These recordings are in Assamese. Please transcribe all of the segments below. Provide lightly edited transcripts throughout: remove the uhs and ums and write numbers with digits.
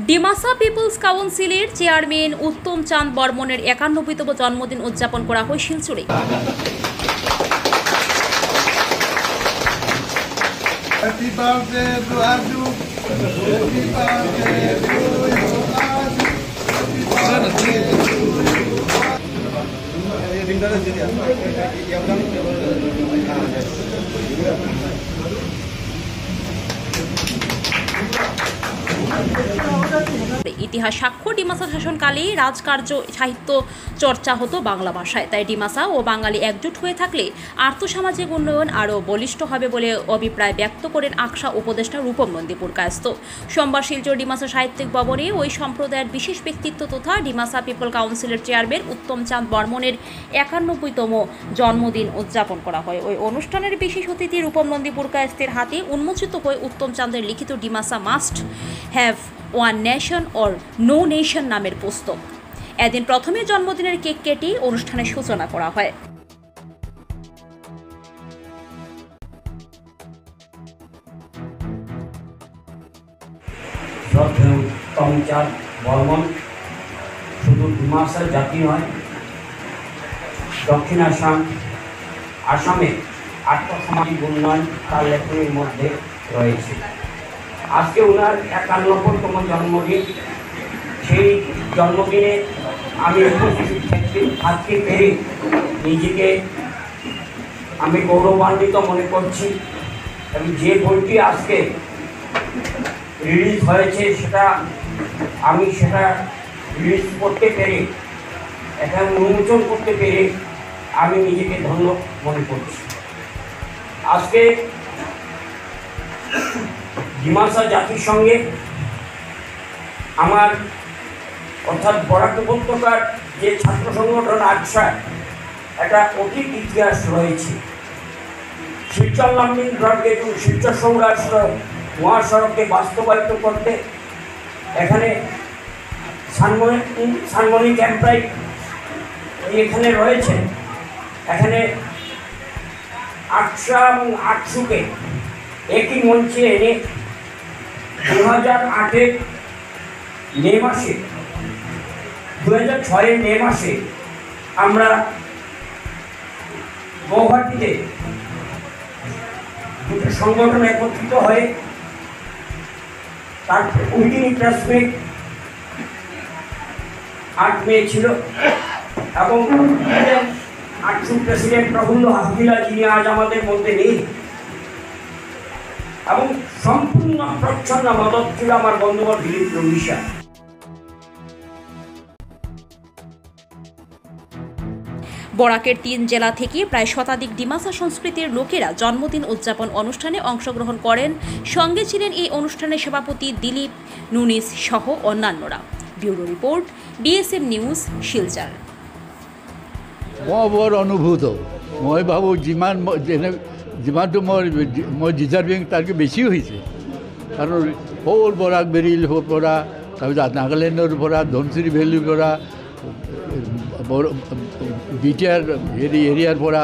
ডিমাসা পিপলস কাউন্সিলের চেয়ারম্যান উত্তম চাঁদ বর্মনের ৯১তম জন্মদিন উদযাপন করা হয় শিলচরে। ইতিহাস সাক্ষ্য ডিমাসা শাসনকালে রাজকার্য সাহিত্য চর্চা হতো বাংলা ভাষায়। তাই ডিমাসা ও বাঙালি একজোট হয়ে থাকলে আর্থসামাজিক উন্নয়ন আরও বলিষ্ঠ হবে বলে অভিপ্রায় ব্যক্ত করেন আকসা উপদেষ্টা রূপম নন্দীপুর কায়স্থ। সোমবার শিলচর ডিমাসা সাহিত্যিক ভবনে ওই সম্প্রদায়ের বিশেষ ব্যক্তিত্ব তথা ডিমাসা পিপল কাউন্সিলের চেয়ারম্যান উত্তম চাঁদ বর্মনের ৯১তম জন্মদিন উদযাপন করা হয়। ওই অনুষ্ঠানের বিশেষ অতিথি রূপম নন্দীপুর কায়স্থের হাতে উন্মোচিত হয়ে উত্তম চাঁদের লিখিত Dimasa must have one nation or no nation নামের পুস্তক। এদিন প্রথমে জন্মদিনের কেক কেটে অনুষ্ঠানের সূচনা করা হয়। উত্তম চাঁদ বর্মন শুধু ডিমাসা জাতি নয়, দক্ষিণ আসামে আর্থসামাজিক উন্নয়ন তার লেখনের মধ্যে রয়েছে। আজকে ওনার ৯১তম জন্মদিন। সেই জন্মদিনে আমি উপস্থিত থাকতে পেরে নিজেকে আমি গৌরবান্বিত মনে করছি। এবং যে বইটি আজকে রিলিজ হয়েছে আমি সেটা রিলিজ করতে পেরে, এটা উন্মোচন করতে পেরে আমি নিজেকে ধন্য মনে করছি। আজকে ডিমাসা জাতির সঙ্গে আমার অর্থাৎ বরাক উপত্যকার যে ছাত্র সংগঠন আকসা, একটা অতীত ইতিহাস রয়েছে। শিলচর লামডিং ব্রডগেজ এবং শিলচর সৌরাষ্ট্র মহাসড়ককে বাস্তবায়িত করতে এখানে সানমনি ক্যাম্পাই এখানে রয়েছে। এখানে আকসা এবং আকসুকে একই মঞ্চে এনে ২০০৮ মে মাসে ২০০৬ মে মাসে আমরা গৌহাটিতে দুটো সংগঠন একত্রিত হয়ে তার উইডিং প্রেসমিট ৮ মে ছিল। এবং আকসু প্রেসিডেন্ট প্রফুল্ল হাসদিলা, যিনি আজ আমাদের মধ্যে নেই, এবং সম্পূর্ণ প্রচ্ছন্ন মদত ছিল আমার বন্ধুবর দিলীপ রবিশা। বরাকের ৩ জেলা থেকে প্রায় শতাধিক ডিমাসা সংস্কৃতির লোকেরা জন্মদিন উদযাপন অনুষ্ঠানে অংশগ্রহণ করেন। সঙ্গে ছিলেন এই অনুষ্ঠানের সভাপতি দিলীপ নুনিস সহ অন্যান্যরা। Bureau report, DSM news, Silchar. মই বৰ অনুভূত। মই ভাবোঁ যিমানটো মই ডিজাৰ্ভিং তাতকৈ বেছি হৈছে। কাৰণ হ'ল বৰাক বেৰিৰ পৰা, তাৰপিছত নাগালেণ্ডৰ পৰা, ধনচিৰি ভেলীৰ পৰা, বিটিআৰ এৰিয়াৰ পৰা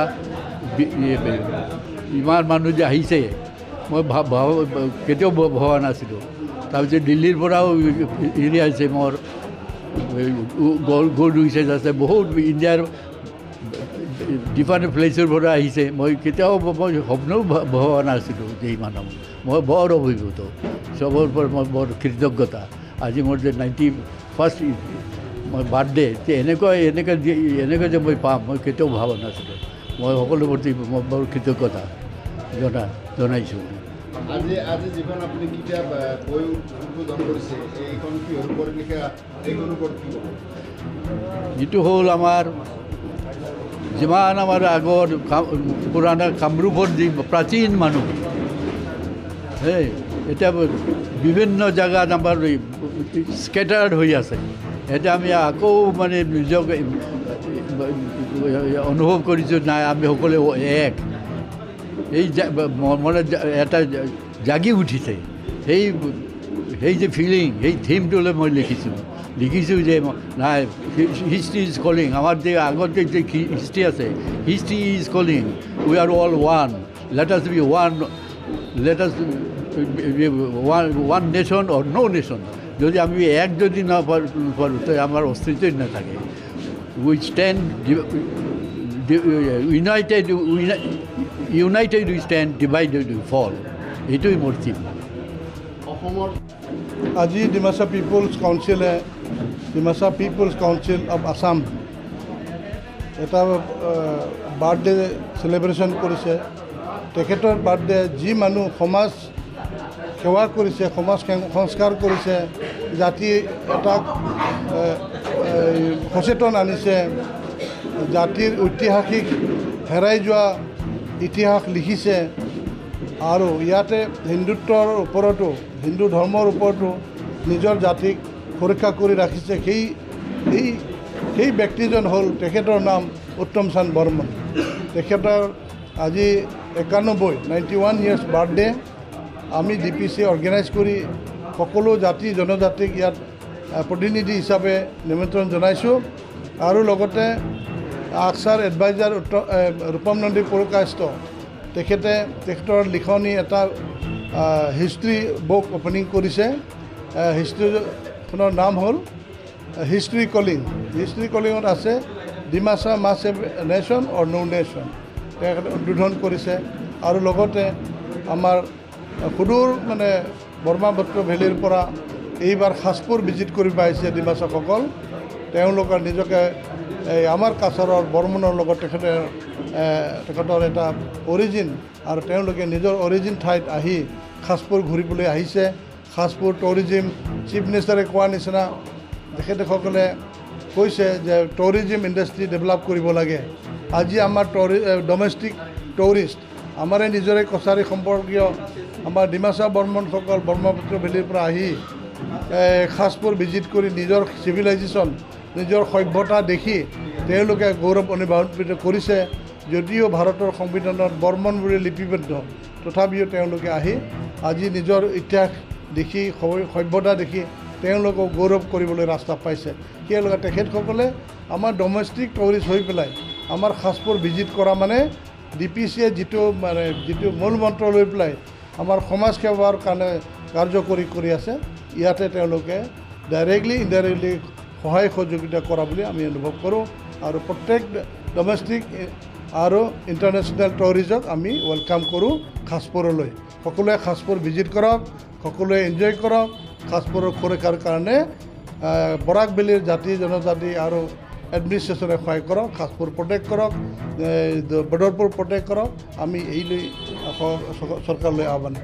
ইমান মানুহ যে আহিছে মই কেতিয়াও ভবা নাছিলোঁ। তাৰপিছত দিল্লীৰ পৰাও এৰি আহিছে, মোৰ গ'ল্ড ৰুইচেছ আছে, বহুত ইণ্ডিয়াৰ ডিফাৰেণ্ট প্লেচৰ পৰা আহিছে। মই কেতিয়াও সপোনেও ভবা নাছিলোঁ যে ইমান মই বৰ অভিভূত। চবৰ পৰা মই বৰ কৃতজ্ঞতা। আজি মোৰ যে 91st মই বাৰ্থডে, যে এনেকৈ যে মই পাম মই কেতিয়াও ভবা নাছিলোঁ। মই সকলোৰে প্ৰতি মই বৰ কৃতজ্ঞতা জনাইছোঁ। আজি যিখন আপুনি কিতাপ বই উদ্বোধন কৰিছে, এইখন কিহৰ ওপৰত লিখা, এইখনৰ ওপৰত কি ক'ব? যিটো হ'ল আমাৰ যিমান আমাৰ আগৰ পুৰণা কামৰূপৰ যি প্ৰাচীন মানুহ, এতিয়া বিভিন্ন জেগাত আমাৰ স্কেটাৰ্ড হৈ আছে। এতিয়া আমি আকৌ মানে নিজক অনুভৱ কৰিছোঁ, নাই আমি সকলোৱে এক। এই মনত এটা জাগি উঠিছে। সেই যে ফিলিং, সেই থিমটোলৈ মই লিখিছোঁ যে নাই, হিষ্ট্ৰী ইজ কলিং। আমাৰ যে আগতে যে হিষ্ট্ৰী আছে, history is calling, we are all one, let us be one, let us one nation or no nation. যদি আমি এক যদি না পারো তো আমার অস্তিত্বই না থাকে। We stand united we stand, divided we fall. এইটোই মোৰ থিম। অসমৰ আজি ডিমাচা পিপলছ কাউন্সিলে Dimasa peoples council of Assam এটা বাৰ্থডে চেলিব্ৰেশ্যন কৰিছে। তেখেতৰ বাৰ্থডে যি মানুহ সমাজ সেৱা কৰিছে, সমাজ সংস্কাৰ কৰিছে, জাতি এটাক সচেতন আনিছে, জাতিৰ ঐতিহাসিক হেৰাই যোৱা ইতিহাস লিখিছে আৰু ইয়াতে হিন্দুত্বৰ ওপৰতো, হিন্দু ধৰ্মৰ ওপৰতো নিজৰ জাতিক সুৰক্ষা কৰি ৰাখিছে। সেই ব্যক্তিজন হ'ল, তেখেতৰ নাম উত্তম চান্দ বৰ্মন। তেখেতৰ আজি 91 ইয়াৰ্ছ বাৰ্থডে। আমি DPC অৰ্গেনাইজ কৰি সকলো জাতি জনজাতিক ইয়াত প্ৰতিনিধি হিচাপে নিমন্ত্ৰণ জনাইছোঁ আৰু লগতে আকছাৰ এডভাইজাৰ ৰূপম নন্দী পুৰকায়স্থ তেখেতৰ লিখনি এটা হিষ্ট্ৰী বুক অপেনিং কৰিছে। হিষ্ট্ৰীখনৰ নাম হ'ল হিষ্ট্ৰী কলিং। হিষ্ট্ৰী কলিঙত আছে Dimasa must have a nation or no nation, তেখেতে উদ্বোধন কৰিছে। আৰু লগতে আমাৰ সুদূৰ মানে ব্ৰহ্মপুত্ৰ ভেলীৰ পৰা এইবাৰ সাজপুৰ ভিজিট কৰিব আহিছে ডিমাচাসকল। তেওঁলোকে নিজকে আমাৰ কাছাৰৰ বৰ্মনৰ লগত তেখেতৰ এটা অৰিজিন, আৰু তেওঁলোকে নিজৰ অৰিজিন ঠাইত আহি সাজপুৰ ঘূৰিবলৈ আহিছে। সাজপুৰ টুৰিজিম চিফ মিনিষ্টাৰে কোৱা নিচিনা তেখেতসকলে কৈছে যে টুৰিজিম ইণ্ডাষ্ট্ৰী ডেভেলপ কৰিব লাগে। আজি আমাৰ ডমেষ্টিক টুৰিষ্ট, আমাৰে নিজৰে কছাৰী সম্পৰ্কীয় আমাৰ ডিমাচা বৰ্মনসকল ব্ৰহ্মপুত্ৰ ভেলীৰ পৰা আহি সাজপুৰ ভিজিট কৰি নিজৰ চিভিলাইজেশ্যন, নিজৰ সভ্যতা দেখি তেওঁলোকে গৌৰৱ অনুভৱ কৰিছে। যদিও ভাৰতৰ সংবিধানত বৰ্মন বুলি লিপিবদ্ধ, তথাপিও তেওঁলোকে আহি আজি নিজৰ ইতিহাস দেখি, সভ্যতা দেখি তেওঁলোকক গৌৰৱ কৰিবলৈ ৰাস্তা পাইছে। সেইলোকে তেখেতসকলে আমাৰ ডমেষ্টিক টুৰিষ্ট হৈ পেলাই আমাৰ সাজপুৰ ভিজিট কৰা মানে DPCয়ে যিটো মূল মন্ত্ৰ লৈ পেলাই আমাৰ সমাজ সেৱাৰ কাৰণে কাৰ্যকৰী কৰি আছে, ইয়াতে তেওঁলোকে ডাইৰেক্টলি ইনডাইৰেক্টলি সহায় সহযোগিতা কৰা বুলি আমি অনুভৱ কৰোঁ। আৰু প্ৰত্যেক ডমেষ্টিক আৰু ইণ্টাৰনেশ্যনেল টুৰিষ্টক আমি ৱেলকাম কৰোঁ সাজপুৰলৈ। সকলোৱে সাজপুৰ ভিজিট কৰক, সকলোৱে এনজয় কৰক। সাজপুৰৰ সুৰক্ষাৰ কাৰণে বৰাক ভেলীৰ জাতি জনজাতি আৰু এডমিনিষ্ট্ৰেশ্যনে সহায় কৰক, সাজপুৰ প্ৰটেক্ট কৰক, বদৰপুৰ প্ৰটেক্ট কৰক। আমি এই লৈ চৰকাৰলৈ আহ্বান